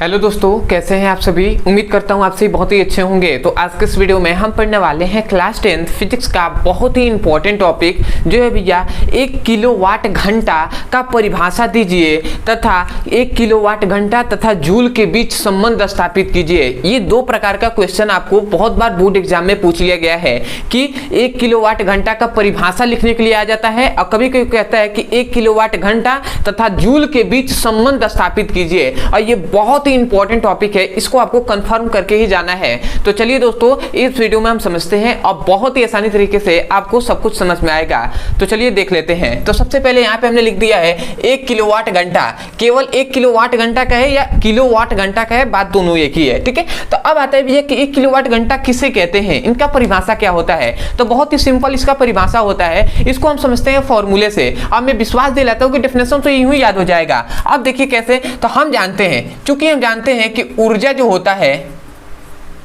Hello दोस्तों, कैसे हैं आप सभी। उम्मीद करता हूं आप सभी बहुत ही अच्छे होंगे। तो आज के इस वीडियो में हम पढ़ने वाले हैं क्लास 10 फिजिक्स का बहुत ही इंपॉर्टेंट टॉपिक जो है भैया 1 किलोवाट घंटा का परिभाषा दीजिए तथा 1 किलोवाट घंटा तथा जूल के बीच संबंध स्थापित कीजिए। ये दो प्रकार का क्वेश्चन आपको बहुत बार बोर्ड एग्जाम में पूछ लिया गया है कि 1 किलोवाट घंटा का परिभाषा लिखने के लिए आ जाता है और कभी कभी कहता है कि 1 किलोवाट घंटा तथा जूल के बीच संबंध स्थापित कीजिए। और ये बहुत इंपॉर्टेंट टॉपिक है, इसको आपको कंफर्म करके ही जाना है। तो चलिए दोस्तों, इस वीडियो में हम समझते हैं और बहुत ही आसानी तरीके से आपको सब कुछ समझ में आएगा। तो चलिए देख लेते हैं। तो सबसे पहले यहाँ पे हमने लिख दिया है 1 किलोवाट घंटा। केवल 1 किलोवाट घंटा का है या किलोवाट घंटा का है, बात दोनों एक ही है, ठीक है। तो अब आता है भैया कि 1 किलोवाट घंटा किसे कहते हैं, इनका परिभाषा क्या होता है। तो बहुत ही सिंपल इसका परिभाषा होता है, इसको हम समझते हैं फॉर्मूले से। अब मैं विश्वास दिलाता हूँ कि डेफिनेशन तो यूं ही याद हो जाएगा। अब देखिए कैसे, तो हम जानते हैं, चूंकि हम जानते हैं कि ऊर्जा जो होता है,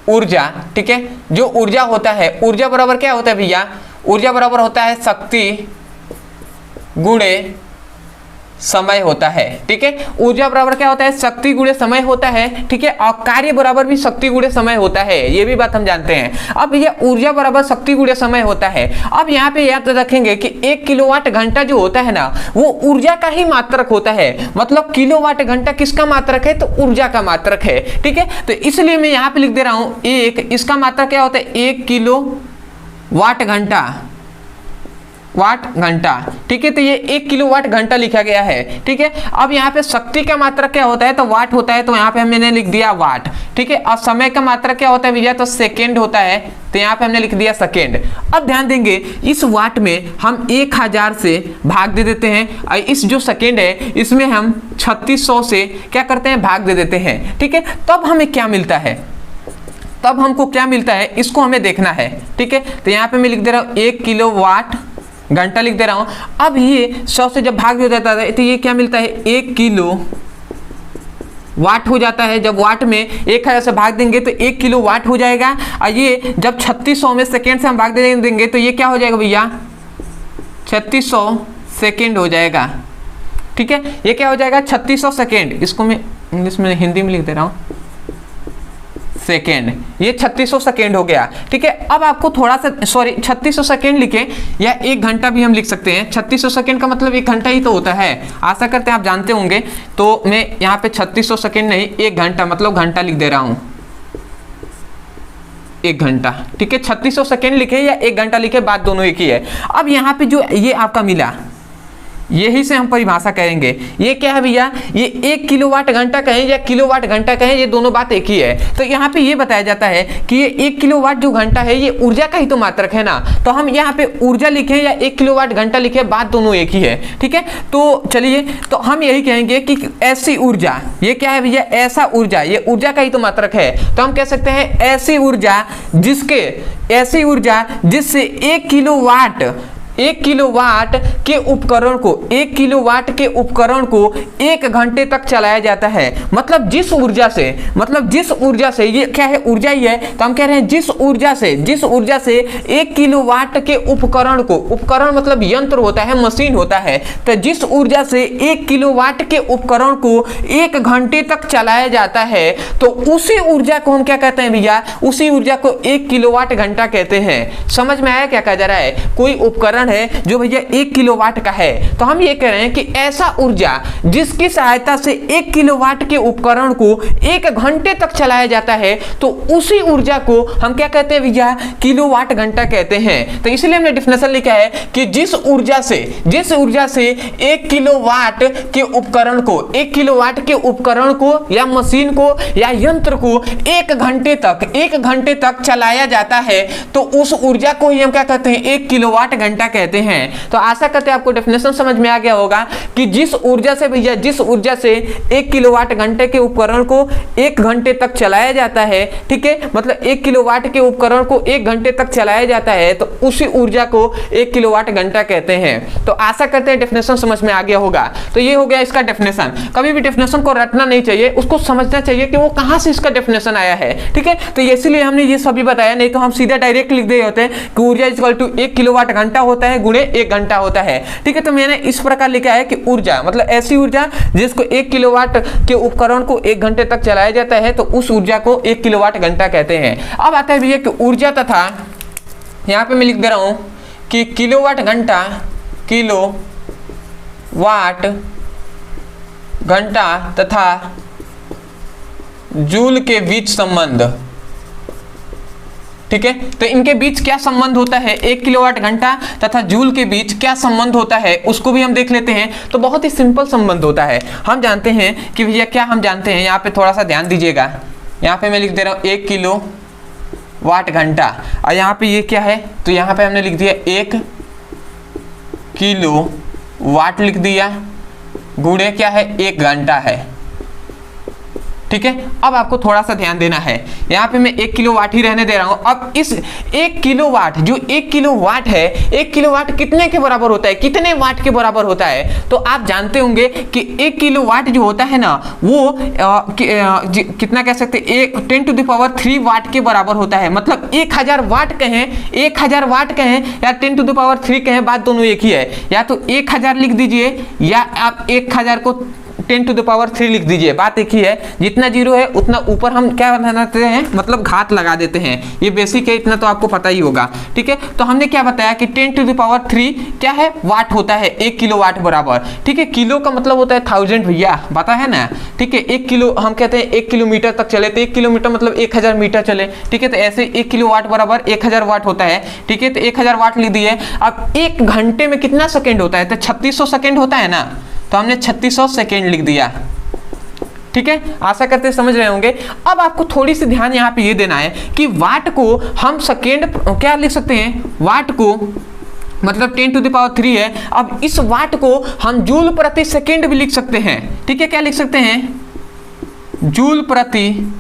ऊर्जा, ठीक है, जो ऊर्जा होता है, ऊर्जा बराबर क्या होता है भैया, ऊर्जा बराबर होता है शक्ति गुणे समय होता है, ठीक है। ऊर्जा बराबर क्या होता है, शक्ति गुणे समय होता है, ठीक है। और कार्य बराबर भी शक्ति गुणे समय होता है, ये भी बात हम जानते हैं। अब ये ऊर्जा बराबर शक्ति गुणे समय होता है। अब यहाँ पे याद रखेंगे कि 1 किलोवाट घंटा जो होता है ना, वो ऊर्जा का ही मात्रक होता है। मतलब किलोवाट घंटा किसका मात्रक है, तो ऊर्जा का मात्रक है, ठीक है। तो इसलिए मैं यहाँ पे लिख दे रहा हूं एक, इसका मात्रक क्या होता है, 1 किलो वाट घंटा, वाट घंटा, ठीक है। तो ये 1 किलोवाट घंटा लिखा गया है, ठीक है। अब यहाँ पे शक्ति का मात्रक क्या होता है, तो वाट होता है, तो यहाँ पे मैंने लिख दिया वाट, ठीक है। और समय का मात्रक क्या होता है भैया, तो सेकेंड होता है, तो यहाँ पे हमने लिख दिया सेकेंड। अब ध्यान देंगे, इस वाट में हम 1000 से भाग दे देते हैं और इस जो सेकेंड है इसमें हम 3600 से क्या करते हैं, भाग दे देते हैं, ठीक है। तब हमें क्या मिलता है, तब हमको क्या मिलता है, इसको हमें देखना है, ठीक है। तो यहाँ पे मैं लिख दे रहा हूँ 1 किलोवाट घंटा लिख दे रहा हूं। अब ये 100 से जब भाग हो जाता है तो ये क्या मिलता है, 1 किलो वाट हो जाता है। जब वाट में 1000 से भाग देंगे तो 1 किलो वाट हो जाएगा। और ये जब 3600 में सेकेंड से हम भाग देंगे तो ये क्या हो जाएगा भैया, 3600 सेकेंड हो जाएगा, ठीक है। ये क्या हो जाएगा, 3600 सेकेंड। इसको मैं इंग्लिश में, हिंदी में लिख दे रहा हूं सेकेंड। ये 3600 सेकेंड हो गया, ठीक है। अब आपको थोड़ा सा, सॉरी, 3600 सेकेंड लिखे या 1 घंटा भी हम लिख सकते हैं। 3600 सेकेंड का मतलब 1 घंटा ही तो होता है, आशा करते हैं आप जानते होंगे। तो मैं यहाँ पे 3600 सेकेंड नहीं, 1 घंटा मतलब घंटा लिख दे रहा हूं, 1 घंटा, ठीक है। 3600 सेकेंड लिखे या 1 घंटा लिखे, बात दोनों एक ही है। अब यहाँ पे जो ये आपका मिला, यही से हम परिभाषा करेंगे। ये क्या है भैया, ये 1 किलोवाट घंटा कहें या किलोवाट घंटा कहें, ये दोनों बात एक ही है। तो यहाँ पे ये बताया जाता है कि ये 1 किलोवाट जो घंटा है ये ऊर्जा का ही तो मात्रक है ना। तो हम यहाँ पे ऊर्जा लिखें या 1 किलोवाट घंटा लिखें, बात दोनों एक ही है, ठीक है। तो चलिए, तो हम यही कहेंगे कि ऐसी ऊर्जा, ये क्या है भैया, ऐसा ऊर्जा, ये ऊर्जा का ही तो मात्रक है। तो हम कह सकते हैं ऐसी ऊर्जा जिससे 1 किलोवाट के उपकरण को, 1 किलोवाट के उपकरण को 1 घंटे तक चलाया जाता है। मतलब जिस ऊर्जा से, ये क्या है, ऊर्जा ही है। तो हम कह रहे हैं जिस ऊर्जा से 1 किलोवाट के उपकरण को, उपकरण मतलब यंत्र होता है, मशीन होता है। तो जिस ऊर्जा से 1 किलोवाट के उपकरण को 1 घंटे तक चलाया जाता है, तो उसी ऊर्जा को हम क्या कहते हैं भैया, उसी ऊर्जा को 1 किलोवाट घंटा कहते हैं। समझ में आया क्या कहा जा रहा है। कोई उपकरण है जो भैया 1 किलोवाट का है, तो हम ये कह रहे हैं कि ऐसा ऊर्जा जिसकी सहायता से 1 किलोवाट के उपकरण को 1 घंटे तक चलाया जाता है, तो उसी ऊर्जा को हम क्या कहते हैं भैया, किलोवाट घंटा कहते हैं। तो इसलिए हमने डेफिनेशन लिखा है कि जिस ऊर्जा से 1 किलोवाट के उपकरण को, 1 किलोवाट के उपकरण को या मशीन को या यंत्र को 1 घंटे तक चलाया जाता है, तो उस ऊर्जा को ही हम क्या कहते हैं, 1 किलोवाट घंटा कहते हैं। तो आशा करते हैं आपको डेफिनेशन समझ में आ गया होगा कि जिस ऊर्जा से 1 किलोवाट घंटे के उपकरण को 1 घंटे तक चलाया जाता है, ठीक है। मतलब 1 किलोवाट के उपकरण को 1 घंटे तक चलाया जाता है, तो उसी ऊर्जा को 1 किलोवाट घंटा कहते हैं। तो आशा करते हैं डेफिनेशन समझ में आ गया होगा। तो ये हो गया इसका डेफिनेशन। कभी भी डेफिनेशन को रटना नहीं चाहिए, उसको समझना चाहिए कि वो कहां से इसका डेफिनेशन आया है, ठीक है। तो इसीलिए हमने ये सभी बताया, नहीं तो हम सीधा डायरेक्ट लिख दे होते हैं कि ऊर्जा इक्वल टू 1 किलोवाट घंटा होता होता है गुणे 1 घंटा होता है। ठीक है, तो मैंने इस प्रकार लिखा है कि ऊर्जा मतलब ऐसी ऊर्जा जिसको 1 किलोवाट के उपकरण को 1 घंटे तक चलाया जाता है तो उस ऊर्जा को 1 किलोवाट घंटा कहते हैं। अब आता है भैया कि ऊर्जा तथा, यहाँ पे मैं लिख दे रहा हूं कि किलोवाट घंटा, किलोवाट घंटा तथा जूल के बीच संबंध। ठीक है, तो इनके बीच क्या संबंध होता है, 1 किलोवाट घंटा तथा जूल के बीच क्या संबंध होता है उसको भी हम देख लेते हैं। तो बहुत ही सिंपल संबंध होता है। हम जानते हैं कि भैया क्या हम जानते हैं, यहाँ पे थोड़ा सा ध्यान दीजिएगा। यहाँ पे मैं लिख दे रहा हूँ 1 किलोवाट घंटा और यहाँ पे ये क्या है, तो यहाँ पे हमने लिख दिया 1 किलोवाट लिख दिया, गुणे क्या है 1 घंटा है। ठीक है, अब आपको थोड़ा सा ध्यान देना है, यहाँ पे मैं 1 किलोवाट ही रहने दे रहा हूं। अब इस 1 किलोवाट जो 1 किलोवाट है, 1 किलोवाट कितने के बराबर होता है, कितने वाट के बराबर होता है, तो आप जानते होंगे कि 1 किलोवाट जो होता है ना वो कितना कह सकते हैं 10⁻³ वाट के बराबर होता है। मतलब 1000 वाट कहें, 1000 वाट कहें या 10⁻³ कहें, बात दोनों एक ही है। या तो 1000 लिख दीजिए या आप 1000 को 10⁻³ लिख दीजिए, बात एक ही है। जितना जीरो है उतना ऊपर हम क्या बनाते हैं, मतलब घात लगा देते हैं। ये बेसिक है, इतना तो आपको पता ही होगा। ठीक है, तो हमने क्या बताया कि 10⁻³ क्या है, वाट होता है 1 किलोवाट बराबर। ठीक है, किलो का मतलब होता है 1000 भैया, पता है ना। ठीक है, 1 किलो हम कहते हैं 1 किलोमीटर तक चले तो 1 किलोमीटर मतलब 1000 मीटर चले। ठीक है, तो ऐसे 1 किलोवाट बराबर 1000 वाट होता है। ठीक है, तो 1000 वाट लिख दिए। अब 1 घंटे में कितना सेकेंड होता है, तो 3600 सेकेंड होता है ना, तो हमने 3600 सेकेंड लिख दिया। ठीक है, आशा करते समझ रहे होंगे। अब आपको थोड़ी सी ध्यान यहाँ पे ये देना है कि वाट को हम सेकेंड क्या लिख सकते हैं, वाट को मतलब 10⁻³ है। अब इस वाट को हम जूल प्रति सेकेंड भी लिख सकते हैं। ठीक है, क्या लिख सकते हैं, जूल प्रति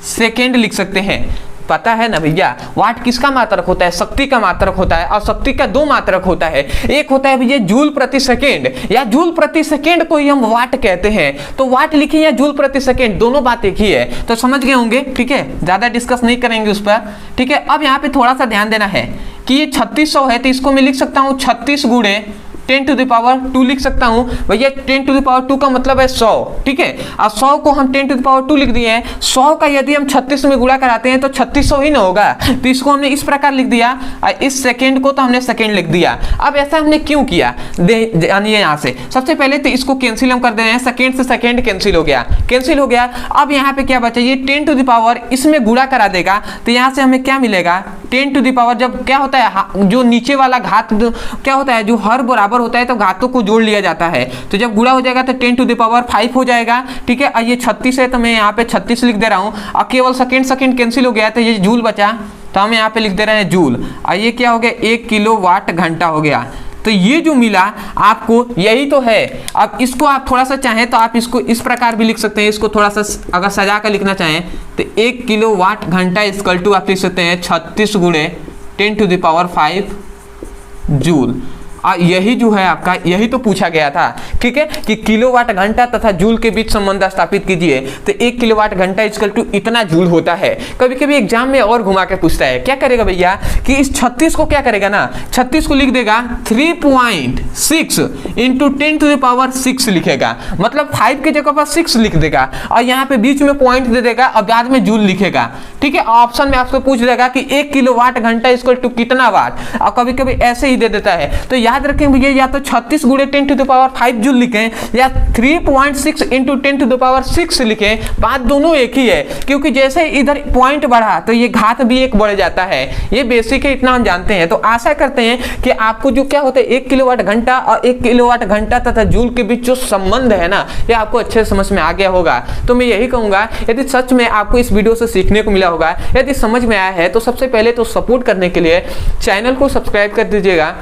सेकेंड लिख सकते हैं। पता है ना भैया, वाट किसका मात्रक होता है, शक्ति का मात्रक होता है। और शक्ति का 2 मात्रक होता है, एक होता है भैया जूल प्रति सेकेंड, या जूल प्रति सेकेंड को ही हम वाट कहते हैं। तो वाट लिखिए या जूल प्रति सेकेंड, दोनों बात एक ही है। तो समझ गए होंगे। ठीक है, ज्यादा डिस्कस नहीं करेंगे उस पर। ठीक है, अब यहाँ पे थोड़ा सा ध्यान देना है कि ये 3600 है, तो इसको मैं लिख सकता हूँ 36 गुणे 10⁻² लिख सकता हूं भैया। 10⁻² का मतलब है 100। ठीक है, और 100 को हम 10⁻² लिख दिए हैं। 100 का यदि हम 36 में गुणा कराते हैं तो 3600 ही ना होगा, तो इसको हमने इस प्रकार लिख दिया। और इस सेकेंड को तो हमने सेकेंड लिख दिया। अब ऐसा हमने क्यों किया, जानिए। यहाँ से सबसे पहले तो इसको कैंसिल हम कर दे रहे हैं, सेकेंड से सेकेंड कैंसिल हो गया, कैंसिल हो गया। अब यहाँ पे क्या बचा, ये 10⁻, इसमें गुणा करा देगा तो यहाँ से हमें क्या मिलेगा, 10⁻। जब क्या होता है, जो नीचे वाला घात क्या होता है, जो हर बराबर होता है तो घातों को जोड़ लिया जाता है। तो जब गुणा हो जाएगा तो 10⁵ हो जाएगा। ठीक है, और ये 36 है तो मैं यहाँ पे 36 लिख दे रहा हूँ। और केवल सेकेंड कैंसिल हो गया तो ये जूल बचा, तो हम यहाँ पे लिख दे रहे हैं जूल। और ये क्या हो गया, 1 किलोवाट घंटा हो गया। तो ये जो मिला आपको यही तो है। अब इसको आप थोड़ा सा चाहें तो आप इसको इस प्रकार भी लिख सकते हैं। इसको थोड़ा सा अगर सजा कर लिखना चाहें तो 1 किलोवाट घंटा इक्वल टू आप लिख सकते हैं 36 गुणे 10⁵ जूल। यही जो है आपका, यही तो पूछा गया था। ठीक है, कि किलोवाट घंटा तथा जूल के बीच संबंध स्थापित कीजिए। तो 1 किलोवाट घंटा इक्वल टू इतना जूल होता है। कभी कभी एग्जाम में और घुमा के पूछता है, क्या करेगा भैया कि इस 36 को क्या करेगा ना, 36 को लिख देगा 3.6 इंटू 10⁻6 लिखेगा। मतलब 5 की जगह पर 6 लिख देगा और यहाँ पे बीच में पॉइंट दे देगा और बाद में जूल लिखेगा। ठीक है, ऑप्शन में आपको पूछ देगा कि 1 किलोवाट घंटा इक्वल टू कितना वाट, और कभी कभी ऐसे ही दे देता है। तो याद रखें भैया, या तो 36 गुणे 10⁵ जूल लिखें या 3.6 इंटू 10⁻6 लिखें, बात दोनों एक ही है। क्योंकि जैसे इधर पॉइंट बढ़ा तो ये घात भी एक बढ़ जाता है। ये बेसिक है, इतना हम जानते हैं। तो आशा करते हैं कि आपको जो क्या होता है 1 किलोवाट घंटा और 1 किलोवाट घंटा तथा जूल के बीच जो संबंध है ना, ये आपको अच्छे समझ में आ गया होगा। तो मैं यही कहूंगा, यदि सच में आपको इस वीडियो से सीखने को मिला होगा, यदि समझ में आया है, तो सबसे पहले तो सपोर्ट करने के लिए चैनल को सब्सक्राइब कर दीजिएगा,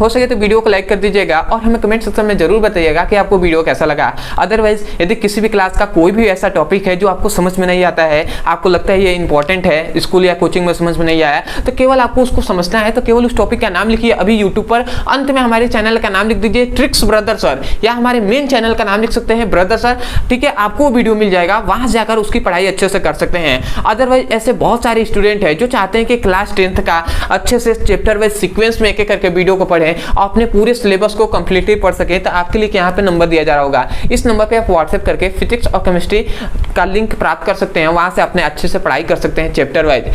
हो सके तो वीडियो को लाइक कर दीजिएगा और हमें कमेंट सेक्शन में जरूर बताइएगा कि आपको वीडियो कैसा लगा। अदरवाइज यदि किसी भी क्लास का कोई भी ऐसा टॉपिक है जो आपको समझ में नहीं आता है, आपको लगता है ये इंपॉर्टेंट है, स्कूल या कोचिंग में समझ में नहीं आया, तो केवल आपको उसको समझना है, तो केवल उस टॉपिक का नाम लिखिए अभी यूट्यूब पर, अंत में हमारे चैनल का नाम लिख दीजिए ट्रिक्स ब्रदर सर, या हमारे मेन चैनल का नाम लिख सकते हैं ब्रदर सर, ठीक है। आपको वीडियो मिल जाएगा, वहां से जाकर उसकी पढ़ाई अच्छे से कर सकते हैं। अदरवाइज ऐसे बहुत सारे स्टूडेंट हैं जो चाहते हैं कि क्लास 10th का अच्छे से चैप्टर वाइज सीक्वेंस में एक-एक करके वीडियो को पढ़ें और अपने पूरे सिलेबस को कंप्लीटली पढ़ सके। तो आपके लिए यहाँ पे नंबर दिया जा रहा होगा, इस नंबर पे आप व्हाट्सएप करके फिजिक्स और केमिस्ट्री का लिंक प्राप्त कर सकते हैं, वहां से अपने अच्छे से पढ़ाई कर सकते हैं चैप्टर वाइज।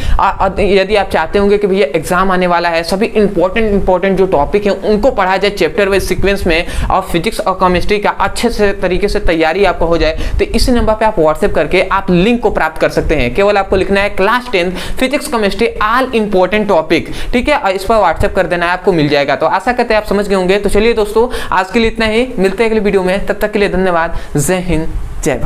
यदि आप चाहते होंगे कि भैया एग्जाम आने वाला है, सभी इंपॉर्टेंट जो टॉपिक है उनको पढ़ा जाए चैप्टर वाइज सीक्वेंस में और फिजिक्स और केमिस्ट्री का अच्छे से तरीके से तैयारी आपको हो जाए, तो इस नंबर पे आप व्हाट्सएप करके आप लिंक को प्राप्त कर सकते हैं। केवल आपको लिखना है class 10th physics chemistry all important topic, ठीक है, और इस पर व्हाट्सएप कर देना है, आपको मिल जाएगा। तो आशा करते हैं आप समझ गए होंगे। तो चलिए दोस्तों, आज के लिए इतना ही, मिलते हैं अगली वीडियो में, तब तक के लिए धन्यवाद। जय हिंद, जय भारत।